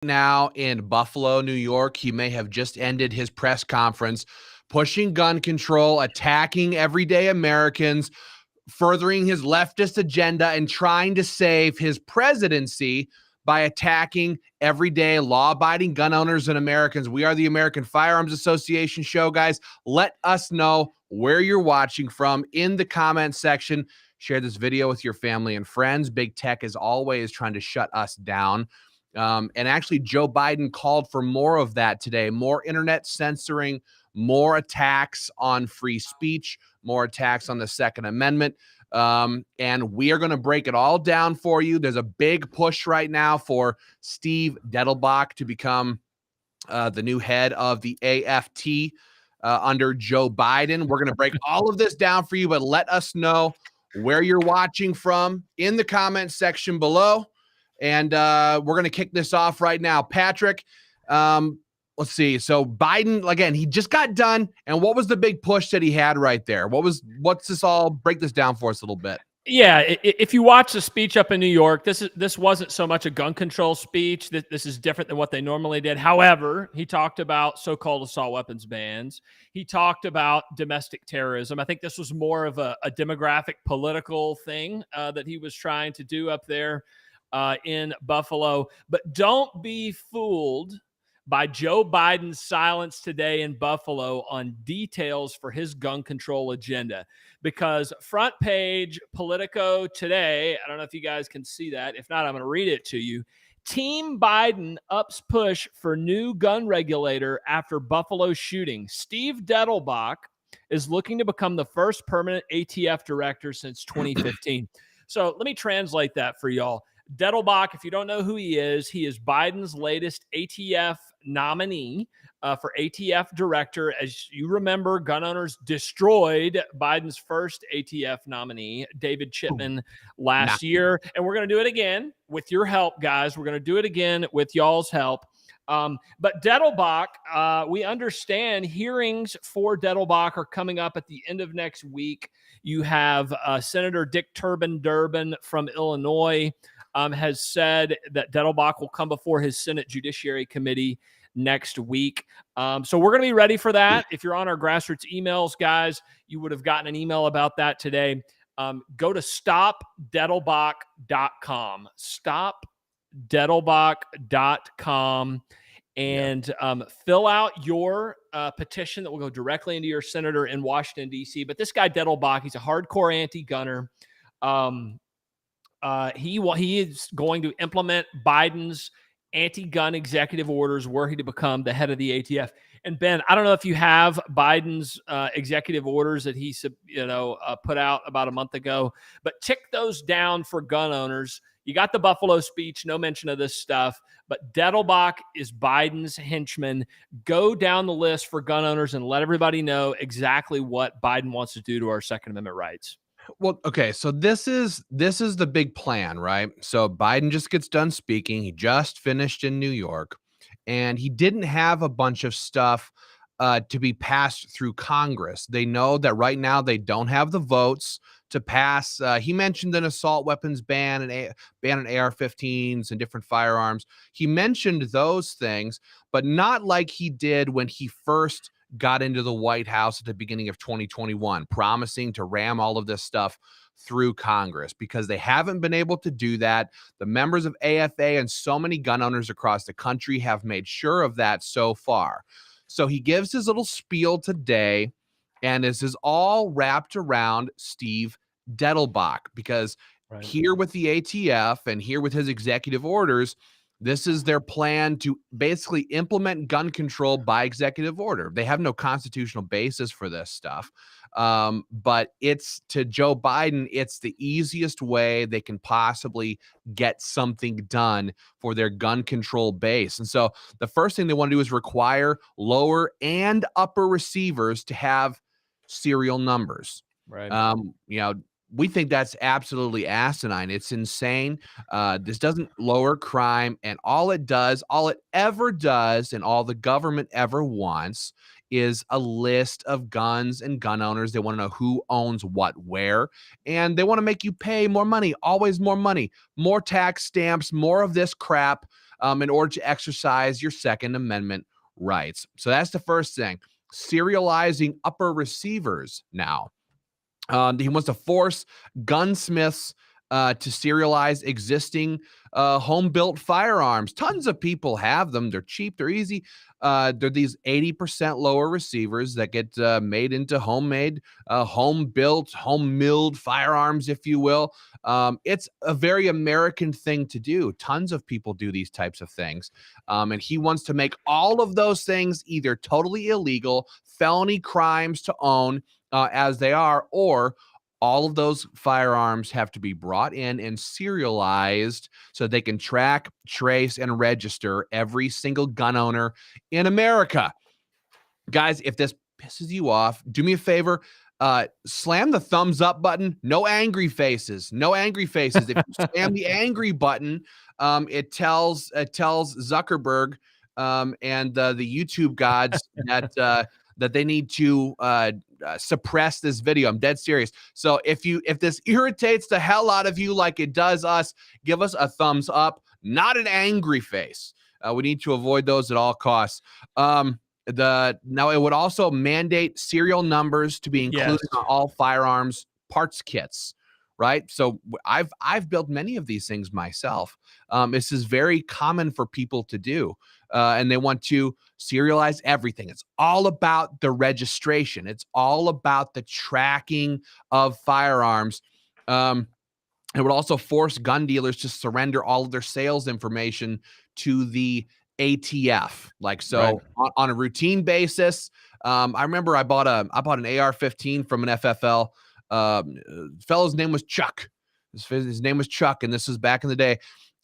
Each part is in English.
Now in Buffalo, New York. He may have just ended his press conference pushing gun control, attacking everyday Americans, furthering his leftist agenda, and trying to save his presidency by attacking everyday law-abiding gun owners and Americans. We are the American Firearms Association show, guys. Let us know where you're watching from in the comment section. Share this video with your family and friends. Big tech is always trying to shut us down. And actually, Joe Biden called for more of that today, more internet censoring, more attacks on free speech, more attacks on the Second Amendment. And we are going to break it all down for you. There's a big push right now for Steve Dettelbach to become the new head of the AFT under Joe Biden. We're going to break all of this down for you, but let us know where you're watching from in the comment section below. And we're going to kick this off right now. Patrick, let's see. So Biden, again, he just got done. And what was the big push that he had right there? What's this all? Break this down for us a little bit. Yeah, if you watch the speech up in New York, this wasn't so much a gun control speech. This is different than what they normally did. However, he talked about so-called assault weapons bans. He talked about domestic terrorism. I think this was more of a demographic political thing that he was trying to do up there in Buffalo. But don't be fooled by Joe Biden's silence today in Buffalo on details for his gun control agenda. Because front page Politico today, I don't know if you guys can see that. If not, I'm going to read it to you. Team Biden ups push for new gun regulator after Buffalo shooting. Steve Dettelbach is looking to become the first permanent ATF director since 2015. So let me translate that for y'all. Dettelbach, if you don't know who he is Biden's latest ATF nominee for ATF director. As you remember, gun owners destroyed Biden's first ATF nominee, David Chipman, last year. And we're going to do it again with your help, guys. We're going to do it again with y'all's help. But Dettelbach, we understand hearings for Dettelbach are coming up at the end of next week. You have Senator Dick Durbin from Illinois has said that Dettelbach will come before his Senate Judiciary Committee next week. So we're going to be ready for that. If you're on our grassroots emails, guys, you would have gotten an email about that today. Go to stopdettelbach.com. Stopdettelbach.com and fill out your petition that will go directly into your senator in Washington, D.C. But this guy, Dettelbach, he's a hardcore anti-gunner. He is going to implement Biden's anti-gun executive orders were he to become the head of the ATF. And Ben, I don't know if you have Biden's executive orders that he put out about a month ago, but tick those down for gun owners. You got the Buffalo speech, no mention of this stuff, but Dettelbach is Biden's henchman. Go down the list for gun owners and let everybody know exactly what Biden wants to do to our Second Amendment rights. Well, okay, so this is the big plan, right? So Biden just gets done speaking. He just finished in New York, and he didn't have a bunch of stuff to be passed through Congress. They know that right now they don't have the votes to pass. He mentioned an assault weapons ban and ban on AR-15s and different firearms. He mentioned those things, but not like he did when he first got into the White House at the beginning of 2021, promising to ram all of this stuff through Congress, because they haven't been able to do that. The members of AFA and so many gun owners across the country have made sure of that so far. So he gives his little spiel today, and this is all wrapped around Steve Dettelbach, because here with the ATF and here with his executive orders, this is their plan to basically implement gun control by executive order. They have no constitutional basis for this stuff. But it's, to Joe Biden, it's the easiest way they can possibly get something done for their gun control base. And so the first thing they want to do is require lower and upper receivers to have serial numbers. Right. We think that's absolutely asinine. It's insane. This doesn't lower crime. And all it ever does, and all the government ever wants, is a list of guns and gun owners. They want to know who owns what where. And they want to make you pay more money, always more money, more tax stamps, more of this crap. in order to exercise your Second Amendment rights. So that's the first thing. Serializing upper receivers now. He wants to force gunsmiths to serialize existing home-built firearms. Tons of people have them. They're cheap. They're easy. They're these 80% lower receivers that get made into homemade, home-built, home-milled firearms, if you will. It's a very American thing to do. Tons of people do these types of things. And he wants to make all of those things either totally illegal, felony crimes to own, as they are, or all of those firearms have to be brought in and serialized so they can track, trace, and register every single gun owner in America. Guys, if this pisses you off, do me a favor. Slam the thumbs up button. No angry faces. No angry faces. If you slam the angry button, it tells Zuckerberg and the YouTube gods that they need to suppress this video. I'm dead serious. So if this irritates the hell out of you like it does us, give us a thumbs up, not an angry face. We need to avoid those at all costs. Now it would also mandate serial numbers to be included on all firearms parts kits, right? So I've built many of these things myself. This is very common for people to do. And they want to serialize everything. It's all about the registration. It's all about the tracking of firearms. It would also force gun dealers to surrender all of their sales information to the ATF. Like, so right. on a routine basis, I remember I bought an AR-15 from an FFL. Fellow's name was Chuck. His name was Chuck, and this was back in the day.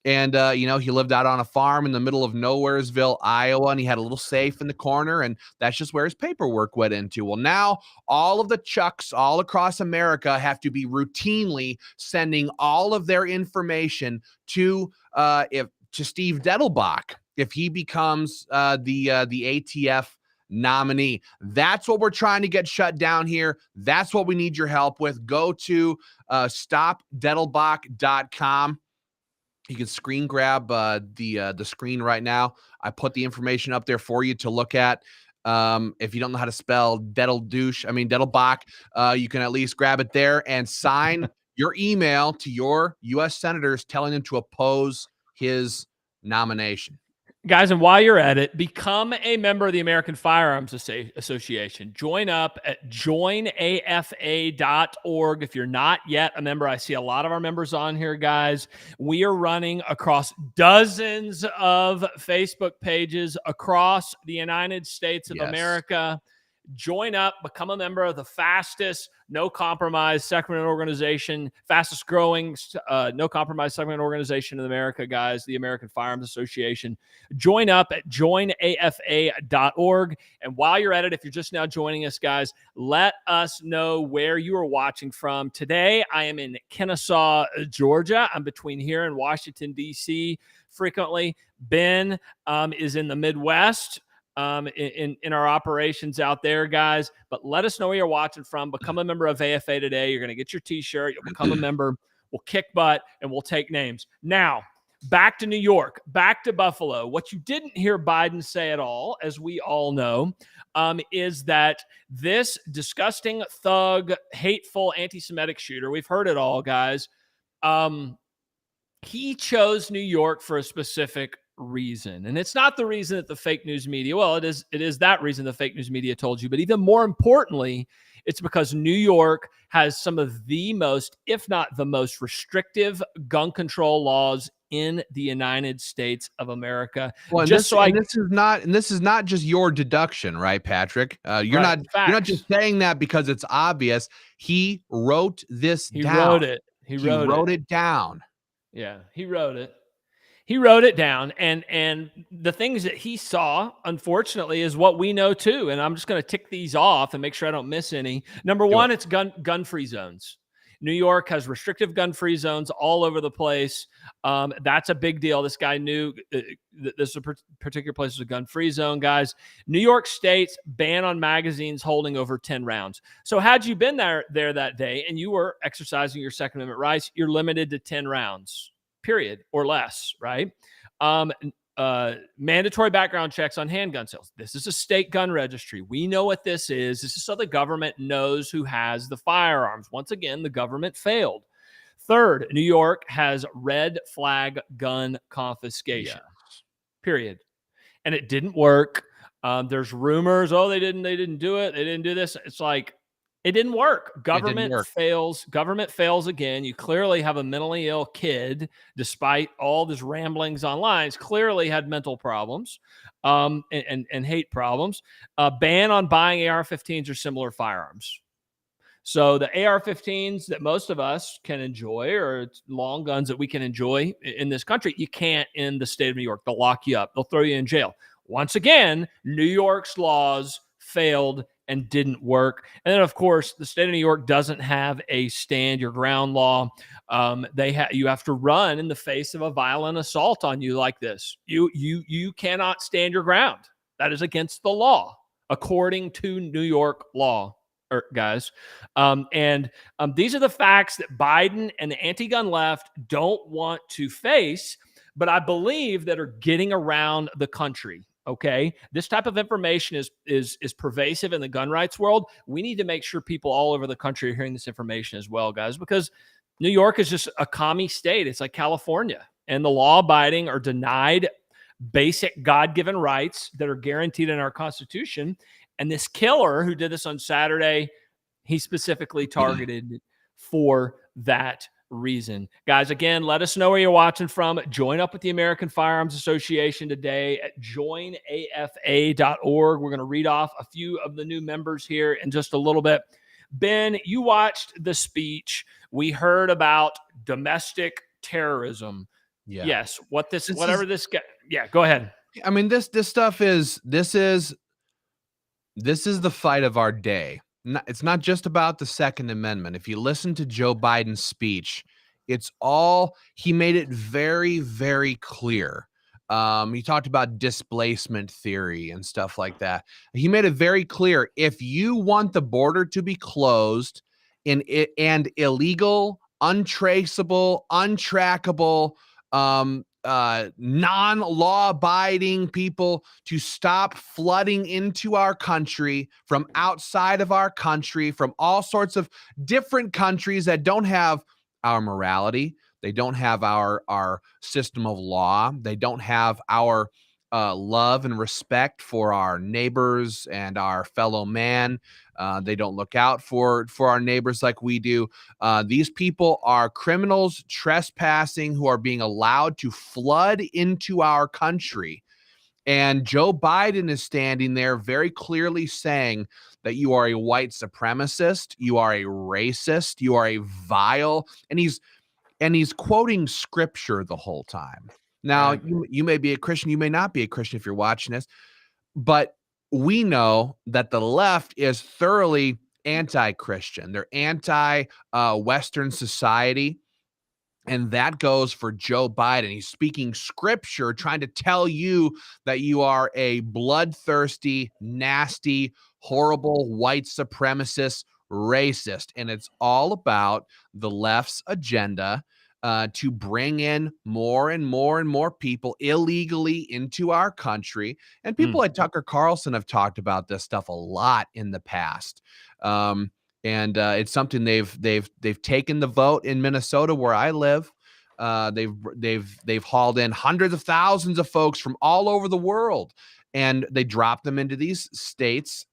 And, he lived out on a farm in the middle of Nowheresville, Iowa, and he had a little safe in the corner, and that's just where his paperwork went into. Well, now all of the Chucks all across America have to be routinely sending all of their information to Steve Dettelbach if he becomes the ATF nominee. That's what we're trying to get shut down here. That's what we need your help with. Go to stopdettelbach.com. You can screen grab the screen right now. I put the information up there for you to look at. If you don't know how to spell Dettelbach, you can at least grab it there and sign your email to your U.S. senators telling them to oppose his nomination. Guys, and while you're at it, become a member of the American Firearms Association. Join up at joinafa.org. If you're not yet a member, I see a lot of our members on here, guys. We are running across dozens of Facebook pages across the United States of America. Join up, become a member of the fastest no compromise Second Amendment organization, fastest growing no compromise Second Amendment organization in America, guys, the American Firearms Association. Join up at joinafa.org. And while you're at it, if you're just now joining us, guys, let us know where you are watching from. Today, I am in Kennesaw, Georgia. I'm between here and Washington, D.C. frequently. Ben is in the Midwest. In our operations out there, guys. But let us know where you're watching from. Become a member of AFA today. You're going to get your T-shirt. You'll become a member. We'll kick butt, and we'll take names. Now, back to New York, back to Buffalo. What you didn't hear Biden say at all, as we all know, is that this disgusting, thug, hateful, anti-Semitic shooter, we've heard it all, guys, he chose New York for a specific reason. And it's not the reason that the fake news media, well, it is that reason the fake news media told you, but even more importantly, it's because New York has some of the most, if not the most restrictive gun control laws in the United States of America. Well, this is not just your deduction, right, Patrick? You're not just saying that because it's obvious. He wrote this down. He wrote it down. Yeah, he wrote it. He wrote it down, and the things that he saw, unfortunately, is what we know too. And I'm just going to tick these off and make sure I don't miss any. Number one, it's gun-free zones. New York has restrictive gun-free zones all over the place. That's a big deal. This guy knew that this particular place was a gun-free zone, guys. New York State's ban on magazines holding over 10 rounds. So had you been there that day and you were exercising your Second Amendment rights, you're limited to 10 rounds. Period, or less, right? mandatory background checks on handgun sales. This is a state gun registry. We know what this is. This is so the government knows who has the firearms. Once again, the government failed. Third, New York has red flag gun confiscation. Yes. Period. And it didn't work. There's rumors, oh, they didn't do it. They didn't do this. It's like, it didn't work. It didn't work. Government fails again. You clearly have a mentally ill kid, despite all this ramblings online. He's clearly had mental problems and hate problems. Ban on buying AR-15s or similar firearms. So the AR-15s that most of us can enjoy, or long guns that we can enjoy in this country, you can't in the state of New York. They'll lock you up. They'll throw you in jail. Once again, New York's laws failed and didn't work. And then, of course, the state of New York doesn't have a stand your ground law. You have to run in the face of a violent assault on you like this. You cannot stand your ground. That is against the law, according to New York law. Guys. These are the facts that Biden and the anti-gun left don't want to face, but I believe that are getting around the country. Okay. This type of information is pervasive in the gun rights world. We need to make sure people all over the country are hearing this information as well, guys, because New York is just a commie state. It's like California, and the law abiding are denied basic God-given rights that are guaranteed in our Constitution. And this killer who did this on Saturday, he specifically targeted for that reason. Guys, again, let us know where you're watching from. Join up with the American Firearms Association today at joinafa.org. We're going to read off a few of the new members here in just a little bit. Ben, you watched the speech. We heard about domestic terrorism. Yeah. Yes. Yeah, go ahead. I mean, this stuff is the fight of our day. It's not just about the Second Amendment. If you listen to Joe Biden's speech, he made it very, very clear. He talked about displacement theory and stuff like that. He made it very clear. If you want the border to be closed and illegal, untraceable, untrackable, non-law abiding people to stop flooding into our country from outside of our country, from all sorts of different countries that don't have our morality. They don't have our system of law. They don't have our love and respect for our neighbors and our fellow man. They don't look out for our neighbors like we do. These people are criminals trespassing who are being allowed to flood into our country. And Joe Biden is standing there very clearly saying that you are a white supremacist, you are a racist, you are a vile, and he's quoting scripture the whole time. Now, you may be a Christian, you may not be a Christian if you're watching this, but we know that the left is thoroughly anti-Christian. They're anti-Western society. And that goes for Joe Biden. He's speaking scripture, trying to tell you that you are a bloodthirsty, nasty, horrible, white supremacist, racist. And it's all about the left's agenda to bring in more and more and more people illegally into our country. And people like Tucker Carlson have talked about this stuff a lot in the past. And it's something they've taken the vote in Minnesota, where I live. They've hauled in hundreds of thousands of folks from all over the world, and they dropped them into these states.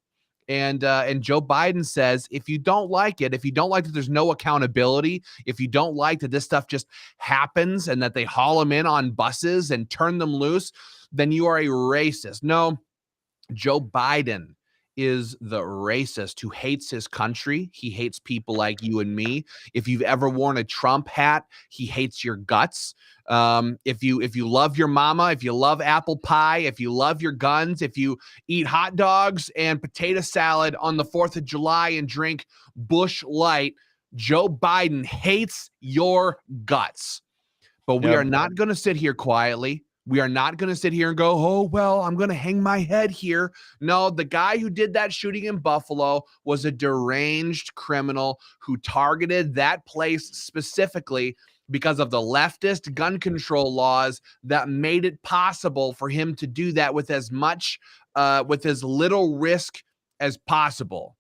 And Joe Biden says, if you don't like it, if you don't like that there's no accountability, if you don't like that this stuff just happens and that they haul them in on buses and turn them loose, then you are a racist. No, Joe Biden is the racist who hates his country. He hates people like you and me. If you've ever worn a Trump hat, he hates your guts. If you love your mama, if you love apple pie, if you love your guns, if you eat hot dogs and potato salad on the 4th of July and drink Busch Light, Joe Biden hates your guts. But we are not going to sit here quietly. We are not going to sit here and go, oh, well, I'm going to hang my head here. No, the guy who did that shooting in Buffalo was a deranged criminal who targeted that place specifically because of the leftist gun control laws that made it possible for him to do that with as little risk as possible.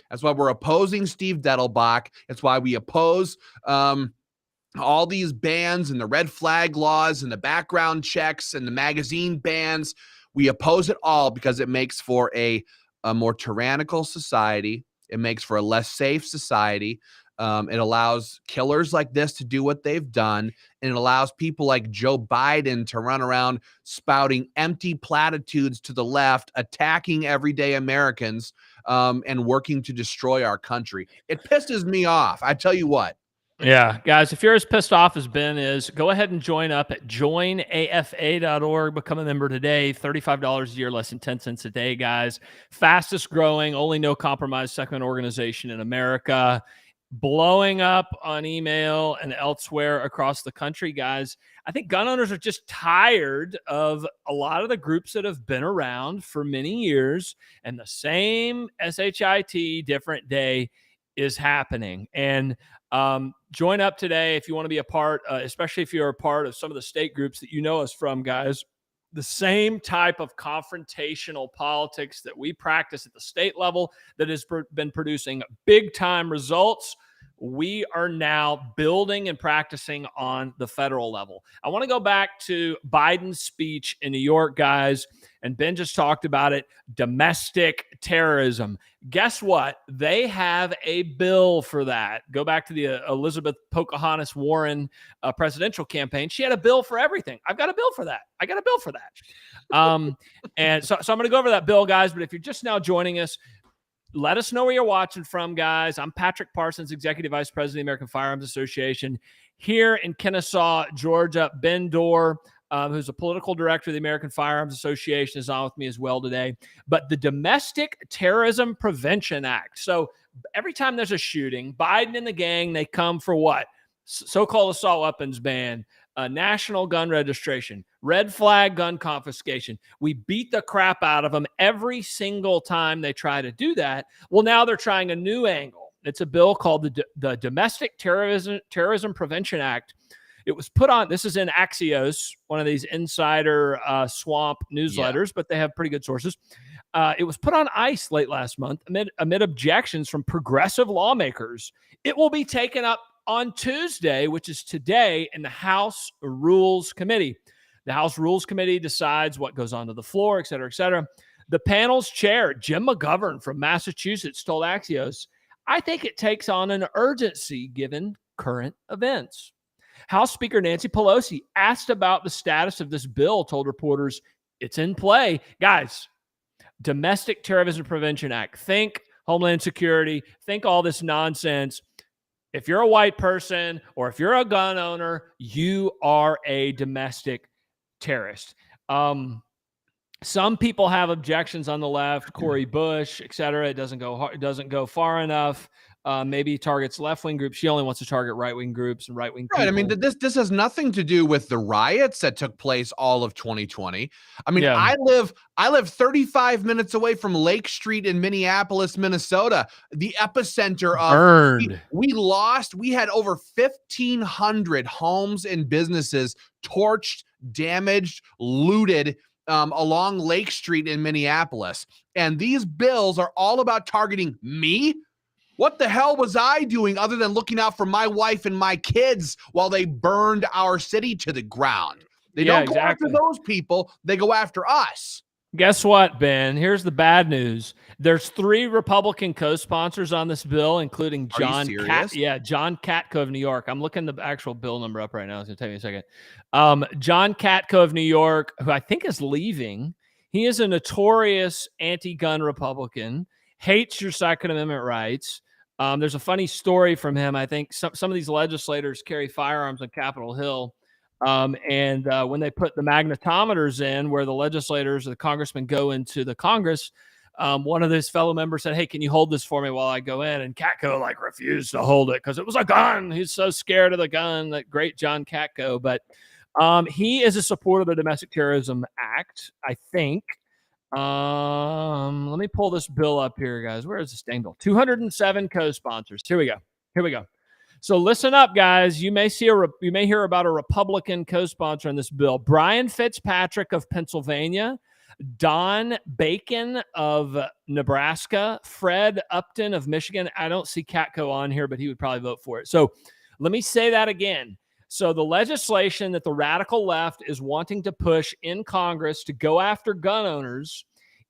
That's why we're opposing Steve Dettelbach. It's why we oppose all these bans and the red flag laws and the background checks and the magazine bans. We oppose it all because it makes for a more tyrannical society. It makes for a less safe society. It allows killers like this to do what they've done, and it allows people like Joe Biden to run around spouting empty platitudes to the left, attacking everyday Americans, and working to destroy our country. It pisses me off. I tell you what. Yeah, guys, if you're as pissed off as Ben is, go ahead and join up at joinafa.org. Become a member today. $35 a year, less than 10 cents a day, guys. Fastest growing, only no compromise second organization in America. Blowing up on email and elsewhere across the country, guys. I think gun owners are just tired of a lot of the groups that have been around for many years, and the same SHIT, different day is happening. And join up today if you want to be a part, especially if you're a part of some of the state groups that you know us from, guys. The same type of confrontational politics that we practice at the state level that has been producing big time results, we are now building and practicing on the federal level. I want to go back to Biden's speech in New York, guys, and Ben just talked about it, domestic terrorism. Guess what? They have a bill for that. Go back to the Elizabeth Pocahontas Warren presidential campaign. She had a bill for everything. I've got a bill for that. I got a bill for that. And so I'm going to go over that bill, guys. But if you're just now joining us, let us know where you're watching from, guys. I'm Patrick Parsons, Executive Vice President of the American Firearms Association here in Kennesaw, Georgia. Ben Dorr, who's a political director of the American Firearms Association, is on with me as well today. But the Domestic Terrorism Prevention Act. So every time there's a shooting, Biden and the gang, they come for what? So-called assault weapons ban, national gun registration, red flag gun confiscation. We beat the crap out of them every single time they try to do that. Well, now they're trying a new angle. It's a bill called the Domestic Terrorism Prevention Act. It was put on, this is in Axios, one of these insider swamp newsletters, but they have pretty good sources. It was put on ice late last month amid objections from progressive lawmakers. It will be taken up on Tuesday, which is today, in the House Rules Committee. The House Rules Committee decides what goes onto the floor, et cetera, et cetera. The panel's chair, Jim McGovern from Massachusetts, told Axios, I think it takes on an urgency given current events. House Speaker Nancy Pelosi asked about the status of this bill, told reporters, it's in play. Guys, Domestic Terrorism Prevention Act. Think Homeland Security. Think all this nonsense. If you're a white person or if you're a gun owner, you are a domestic terrorist. Some people have objections on the left, Cori Bush, et cetera. It doesn't go far enough. Maybe targets left-wing groups. She only wants to target right-wing groups and right-wing people. Right. I mean, this has nothing to do with the riots that took place all of 2020. I mean, I live 35 minutes away from Lake Street in Minneapolis, Minnesota, the epicenter of burned. We had over 1,500 homes and businesses torched, damaged, looted along Lake Street in Minneapolis. And these bills are all about targeting me. What the hell was I doing other than looking out for my wife and my kids while they burned our city to the ground? They don't go after those people. They go after us. Guess what, Ben? Here's the bad news. There's 3 Republican co-sponsors on this bill, including John Katko of New York. I'm looking the actual bill number up right now. It's going to take me a second. John Katko of New York, who I think is leaving. He is a notorious anti-gun Republican, hates your Second Amendment rights. There's a funny story from him. I think some of these legislators carry firearms on Capitol Hill. And when they put the magnetometers in where the legislators or the congressmen go into the Congress, one of his fellow members said, hey, can you hold this for me while I go in? And Katko refused to hold it because it was a gun. He's so scared of the gun, that great John Katko. But he is a supporter of the Domestic Terrorism Act, I think. Let me pull this bill up here, guys. Where is this dang bill? 207 co-sponsors. Here we go. So listen up, guys. You may hear about a Republican co-sponsor in this bill. Brian Fitzpatrick of Pennsylvania, Don Bacon of Nebraska, Fred Upton of Michigan. I don't see Katko on here, but he would probably vote for it. So let me say that again. So the legislation that the radical left is wanting to push in Congress to go after gun owners,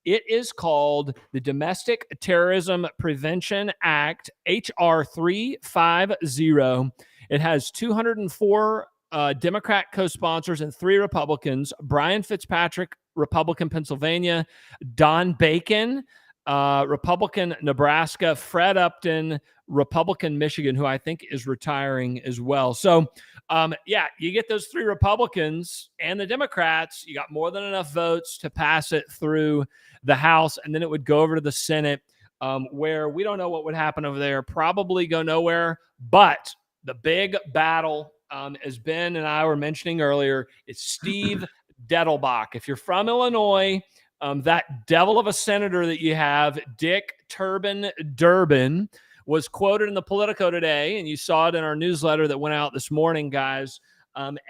it is called the Domestic Terrorism Prevention Act, H.R. 350. It has 204 Democrat co-sponsors and 3 Republicans. Brian Fitzpatrick, Republican Pennsylvania, Don Bacon, Republican Nebraska, Fred Upton, Republican Michigan, who I think is retiring as well. So, you get those 3 Republicans and the Democrats, you got more than enough votes to pass it through the House, and then it would go over to the Senate, where we don't know what would happen over there, probably go nowhere. But the big battle, as Ben and I were mentioning earlier, is Steve Dettelbach. If you're from Illinois, that devil of a senator that you have, Dick Turban Durbin, was quoted in the Politico today, and you saw it in our newsletter that went out this morning, guys,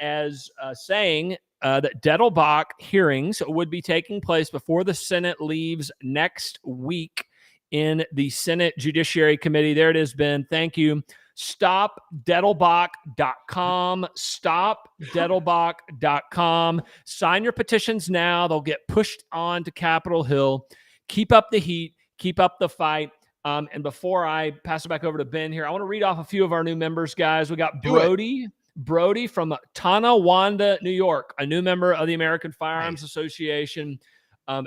as saying that Dettelbach hearings would be taking place before the Senate leaves next week in the Senate Judiciary Committee. There it is, Ben. Thank you. StopDettelbach.com. StopDettelbach.com. Sign your petitions now. They'll get pushed on to Capitol Hill. Keep up the heat. Keep up the fight. And before I pass it back over to Ben here, I want to read off a few of our new members, guys. We got Brody from Tonawanda, New York, a new member of the American Firearms Association.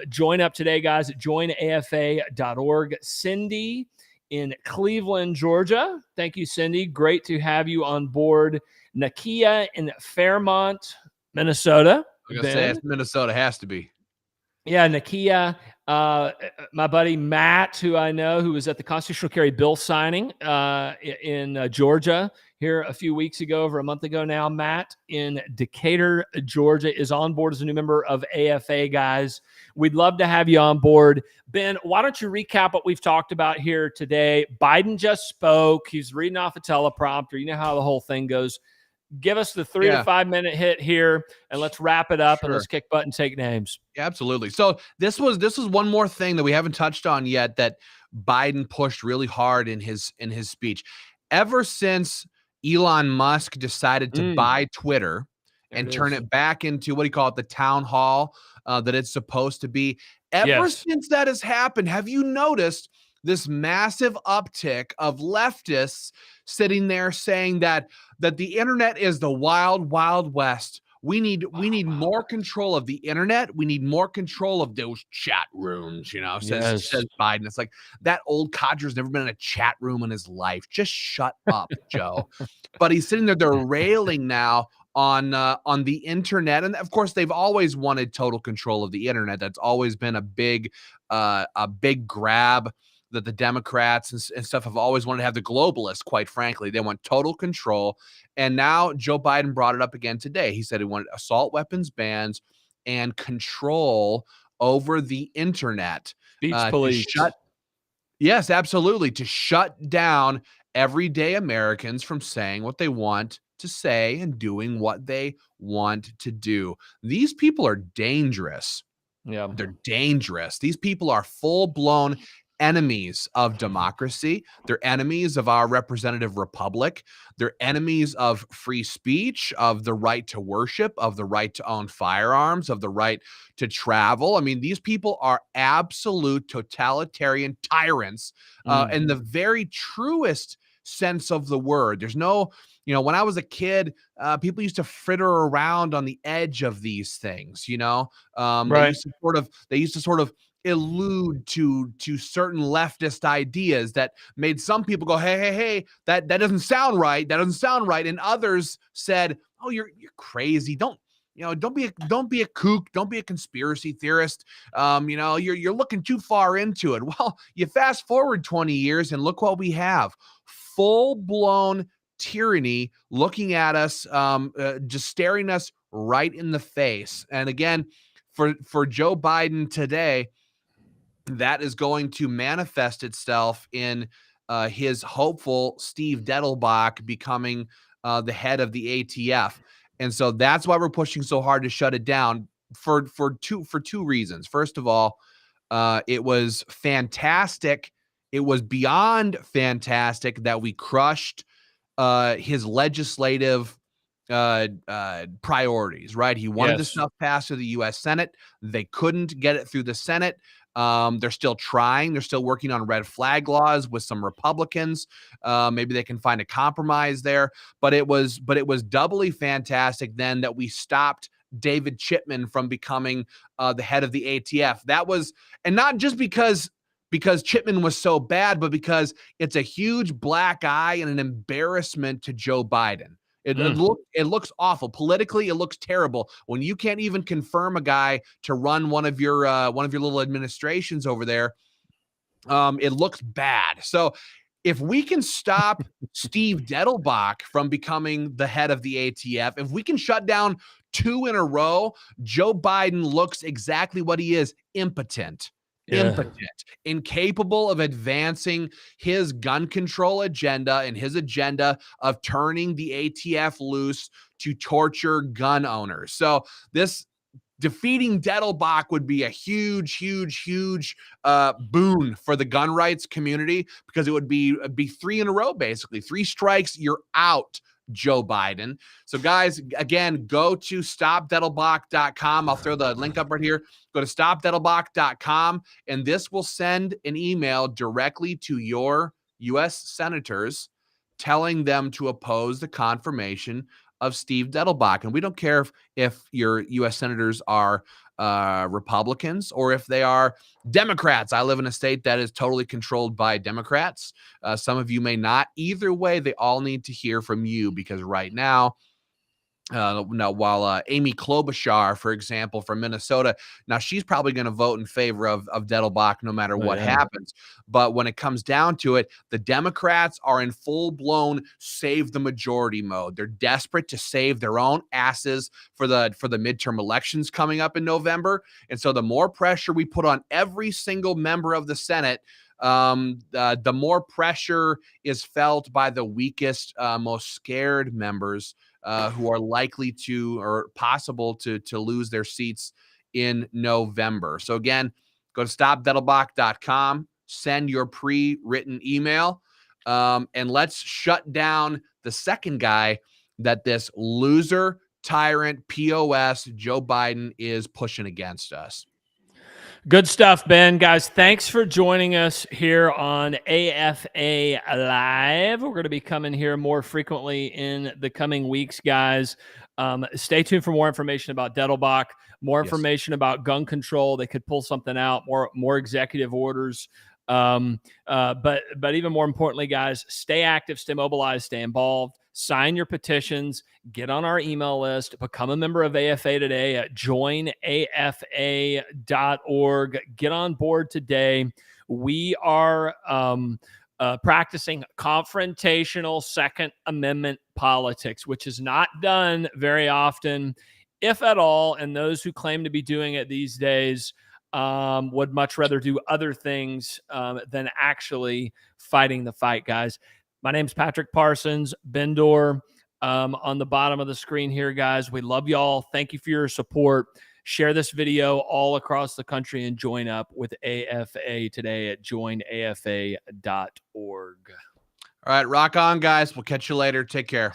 Join up today, guys, at joinafa.org. Cindy in Cleveland, Georgia. Thank you, Cindy. Great to have you on board. Nakia in Fairmont, Minnesota. I'm going to say it's Minnesota. Has to be. Yeah, Nakia. My buddy Matt, who I know, who was at the constitutional carry bill signing in Georgia here a few weeks ago, over a month ago now. Matt in Decatur, Georgia, is on board as a new member of AFA, guys. We'd love to have you on board. Ben, why don't you recap what we've talked about here today? Biden just spoke. He's reading off a teleprompter. You know how the whole thing goes. Give us the 3 to 5 minute hit here, and let's wrap it up, and let's kick butt and take names. Yeah, absolutely. So this was one more thing that we haven't touched on yet that Biden pushed really hard in his speech. Ever since Elon Musk decided to buy Twitter and turn it back into, what do you call it, the town hall that it's supposed to be. Ever since that has happened, have you noticed this massive uptick of leftists sitting there saying that the internet is the wild, wild west? We need more control of the internet. We need more control of those chat rooms, says Biden. It's like, that old codger's never been in a chat room in his life. Just shut up, Joe. But he's sitting there, they're railing now on the internet. And of course, they've always wanted total control of the internet. That's always been a big grab that the Democrats and stuff have always wanted to have. The globalists, quite frankly, they want total control. And now Joe Biden brought it up again today. He said he wanted assault weapons bans and control over the internet. Beach police. Yes, absolutely. To shut down everyday Americans from saying what they want to say and doing what they want to do. These people are dangerous. Yeah, they're dangerous. These people are full-blown enemies of democracy. They're enemies of our representative republic. They're enemies of free speech, of the right to worship, of the right to own firearms, of the right to travel. I mean, these people are absolute totalitarian tyrants in the very truest sense of the word. There's no, when I was a kid, people used to fritter around on the edge of these things, They used to sort of allude to certain leftist ideas that made some people go, hey, that doesn't sound right. That doesn't sound right. And others said, oh, you're crazy. Don't be a kook. Don't be a conspiracy theorist. You're looking too far into it. Well, you fast forward 20 years and look what we have. Full-blown tyranny looking at us, just staring us right in the face. And again, for Joe Biden today, that is going to manifest itself in his hopeful Steve Dettelbach becoming the head of the ATF. And so that's why we're pushing so hard to shut it down for two reasons. First of all, it was fantastic. It was beyond fantastic that we crushed his legislative priorities, right? He wanted this Yes. stuff passed through the U.S. Senate. They couldn't get it through the Senate. They're still trying. They're still working on red flag laws with some Republicans. Maybe they can find a compromise there. But it was doubly fantastic then that we stopped David Chipman from becoming the head of the ATF. That was, and not just because Chipman was so bad, but because it's a huge black eye and an embarrassment to Joe Biden. It looks awful. Politically, it looks terrible when you can't even confirm a guy to run one of your little administrations over there. It looks bad. So if we can stop Steve Dettelbach from becoming the head of the ATF, if we can shut down 2 in a row, Joe Biden looks exactly what he is: impotent. Impotent, incapable of advancing his gun control agenda and his agenda of turning the ATF loose to torture gun owners. So this defeating Dettelbach would be a huge boon for the gun rights community, because it would be 3 in a row, basically 3 strikes, you're out, Joe Biden. So guys, again, go to stopdettelbach.com. I'll throw the link up right here. Go to stopdettelbach.com, and this will send an email directly to your U.S. senators telling them to oppose the confirmation of Steve Dettelbach. And we don't care if your U.S. senators are Republicans or if they are Democrats. I live in a state that is totally controlled by Democrats. Some of you may not. Either way, they all need to hear from you, because right now, while Amy Klobuchar, for example, from Minnesota, now she's probably going to vote in favor of Dettelbach no matter what happens. But when it comes down to it, the Democrats are in full-blown save the majority mode. They're desperate to save their own asses for the midterm elections coming up in November. And so the more pressure we put on every single member of the Senate, the more pressure is felt by the weakest, most scared members, who are likely to, or possible to lose their seats in November. So again, go to stopdettelbach.com, send your pre-written email, and let's shut down the second guy that this loser, tyrant, POS, Joe Biden, is pushing against us. Good stuff, Ben. Guys, thanks for joining us here on AFA Live. We're going to be coming here more frequently in the coming weeks, guys. Stay tuned for more information about Dettelbach, more information about gun control. They could pull something out, more executive orders. But even more importantly, guys, stay active, stay mobilized, stay involved. Sign your petitions, get on our email list, become a member of AFA today at joinafa.org. Get on board today. We are practicing confrontational Second Amendment politics, which is not done very often, if at all. And those who claim to be doing it these days would much rather do other things than actually fighting the fight, guys. My name's Patrick Parsons, Bendor, on the bottom of the screen here, guys. We love y'all. Thank you for your support. Share this video all across the country and join up with AFA today at joinafa.org. All right, rock on, guys. We'll catch you later. Take care.